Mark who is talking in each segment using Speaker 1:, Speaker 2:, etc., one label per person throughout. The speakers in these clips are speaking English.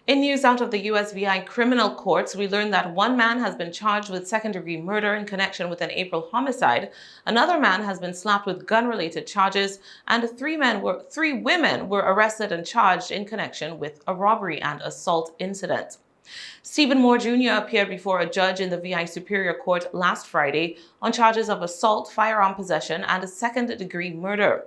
Speaker 1: In news out of the U.S.V.I. criminal courts, we learned that one man has been charged with second-degree murder in connection with an April homicide, another man has been slapped with gun-related charges, and three women were arrested and charged in connection with a robbery and assault incident. Stephen Moore Jr. appeared before a judge in the VI Superior Court last Friday on charges of assault, firearm possession, and second-degree murder.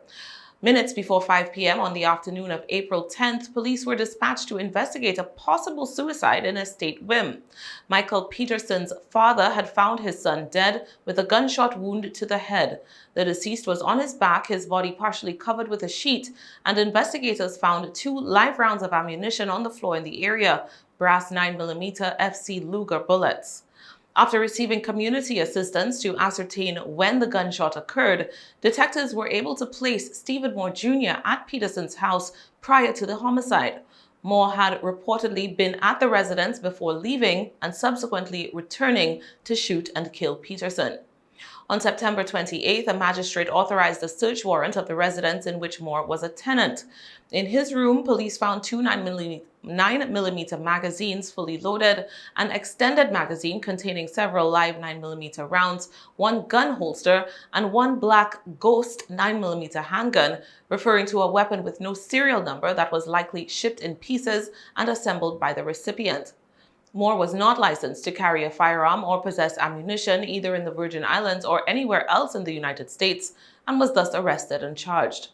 Speaker 1: Minutes before 5 p.m. on the afternoon of April 10th, police were dispatched to investigate a possible suicide in a state whim. Michael Peterson's father had found his son dead with a gunshot wound to the head. The deceased was on his back, his body partially covered with a sheet, and investigators found 2 live rounds of ammunition on the floor in the area, brass 9mm FC Luger bullets. After receiving community assistance to ascertain when the gunshot occurred, detectives were able to place Stephen Moore Jr. at Peterson's house prior to the homicide. Moore had reportedly been at the residence before leaving and subsequently returning to shoot and kill Peterson. On September 28th, a magistrate authorized a search warrant of the residence in which Moore was a tenant. In his room, police found 2 9mm magazines fully loaded, an extended magazine containing several live 9mm rounds, 1 gun holster, and 1 black Ghost 9mm handgun, referring to a weapon with no serial number that was likely shipped in pieces and assembled by the recipient. Moore was not licensed to carry a firearm or possess ammunition either in the Virgin Islands or anywhere else in the United States and was thus arrested and charged.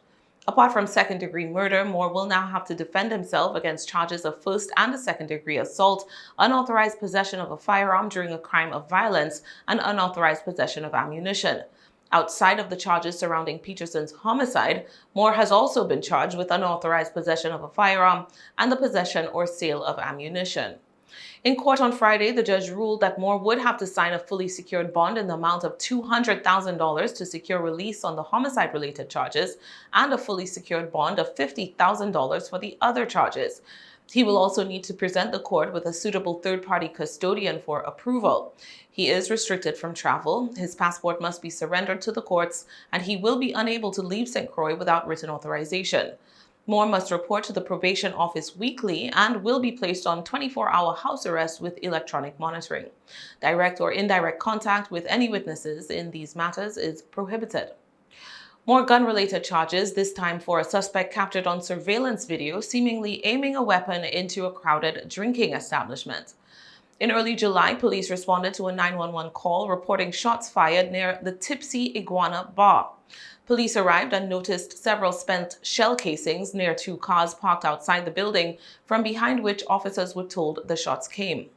Speaker 1: Apart from second-degree murder, Moore will now have to defend himself against charges of first and second-degree assault, unauthorized possession of a firearm during a crime of violence, and unauthorized possession of ammunition. Outside of the charges surrounding Peterson's homicide, Moore has also been charged with unauthorized possession of a firearm and the possession or sale of ammunition. In court on Friday, the judge ruled that Moore would have to sign a fully secured bond in the amount of $200,000 to secure release on the homicide-related charges and a fully secured bond of $50,000 for the other charges. He will also need to present the court with a suitable third-party custodian for approval. He is restricted from travel, his passport must be surrendered to the courts, and he will be unable to leave St. Croix without written authorization. Moore must report to the probation office weekly and will be placed on 24-hour house arrest with electronic monitoring. Direct or indirect contact with any witnesses in these matters is prohibited. More gun-related charges, this time for a suspect captured on surveillance video seemingly aiming a weapon into a crowded drinking establishment. In early July, police responded to a 911 call reporting shots fired near the Tipsy Iguana bar. Police arrived and noticed several spent shell casings near 2 cars parked outside the building, from behind which officers were told the shots came.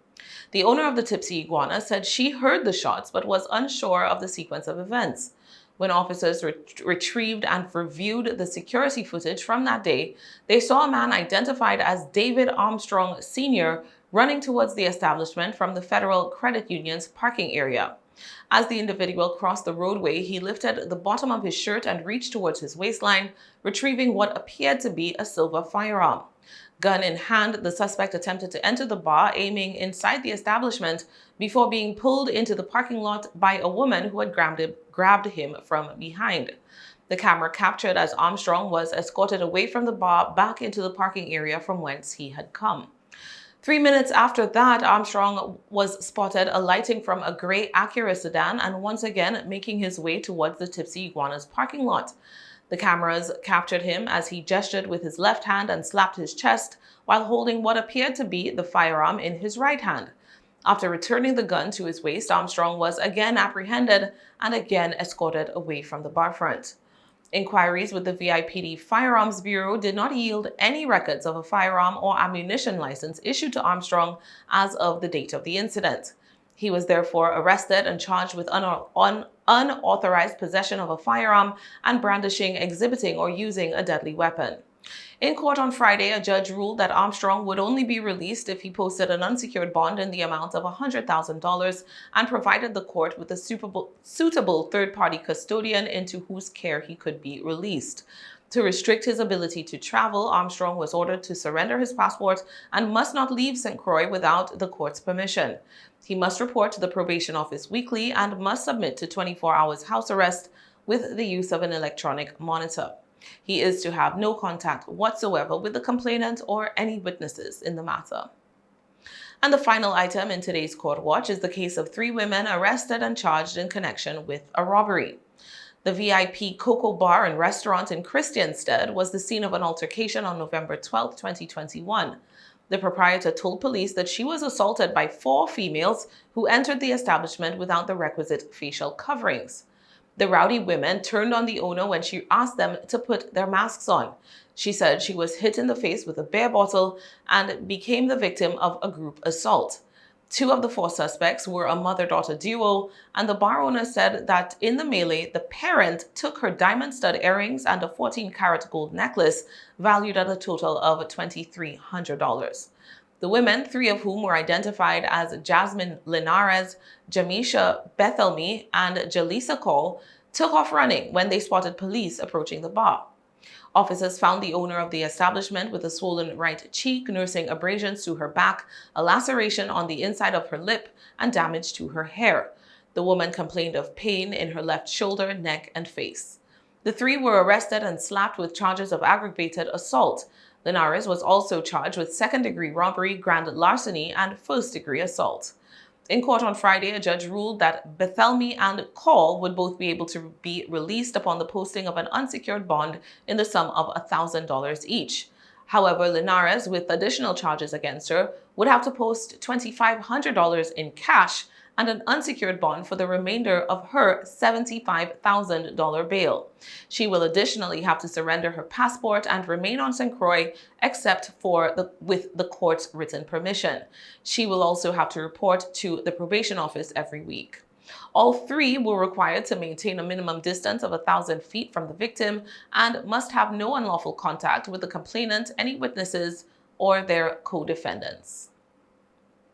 Speaker 1: The owner of the Tipsy Iguana said she heard the shots but was unsure of the sequence of events. When officers retrieved and reviewed the security footage from that day, they saw a man identified as David Armstrong Sr. running towards the establishment from the Federal Credit Union's parking area. As the individual crossed the roadway, he lifted the bottom of his shirt and reached towards his waistline, retrieving what appeared to be a silver firearm. Gun in hand, the suspect attempted to enter the bar, aiming inside the establishment before being pulled into the parking lot by a woman who had grabbed him from behind. The camera captured as Armstrong was escorted away from the bar back into the parking area from whence he had come. 3 minutes after that, Armstrong was spotted alighting from a gray Acura sedan and once again making his way towards the Tipsy Iguana's parking lot. The cameras captured him as he gestured with his left hand and slapped his chest while holding what appeared to be the firearm in his right hand. After returning the gun to his waist, Armstrong was again apprehended and again escorted away from the bar front. Inquiries with the VIPD Firearms Bureau did not yield any records of a firearm or ammunition license issued to Armstrong as of the date of the incident. He was therefore arrested and charged with unauthorized possession of a firearm and brandishing, exhibiting, or using a deadly weapon. In court on Friday, a judge ruled that Armstrong would only be released if he posted an unsecured bond in the amount of $100,000 and provided the court with a suitable third-party custodian into whose care he could be released. To restrict his ability to travel, Armstrong was ordered to surrender his passport and must not leave St. Croix without the court's permission. He must report to the probation office weekly and must submit to 24 hours house arrest with the use of an electronic monitor. He is to have no contact whatsoever with the complainant or any witnesses in the matter. And the final item in today's Court Watch is the case of 3 women arrested and charged in connection with a robbery. The VIP Cocoa Bar and Restaurant in Christiansted was the scene of an altercation on November 12, 2021. The proprietor told police that she was assaulted by 4 females who entered the establishment without the requisite facial coverings. The rowdy women turned on the owner when she asked them to put their masks on. She said she was hit in the face with a beer bottle and became the victim of a group assault. 2 of the 4 suspects were a mother-daughter duo, and the bar owner said that in the melee, the parent took her diamond stud earrings and a 14-karat gold necklace valued at a total of $2,300. The women, 3 of whom were identified as Jasmine Linares, Jamisha Bethelme, and Jalisa Cole, took off running when they spotted police approaching the bar. Officers found the owner of the establishment with a swollen right cheek, nursing abrasions to her back, a laceration on the inside of her lip, and damage to her hair. The woman complained of pain in her left shoulder, neck, and face. The 3 were arrested and slapped with charges of aggravated assault. Linares was also charged with second-degree robbery, grand larceny, and first-degree assault. In court on Friday, a judge ruled that Bethelme and Call would both be able to be released upon the posting of an unsecured bond in the sum of $1,000 each. However, Linares, with additional charges against her, would have to post $2,500 in cash and an unsecured bond for the remainder of her $75,000 bail. She will additionally have to surrender her passport and remain on St. Croix except with the court's written permission. She will also have to report to the probation office every week. All 3 were required to maintain a minimum distance of 1,000 feet from the victim and must have no unlawful contact with the complainant, any witnesses, or their co-defendants.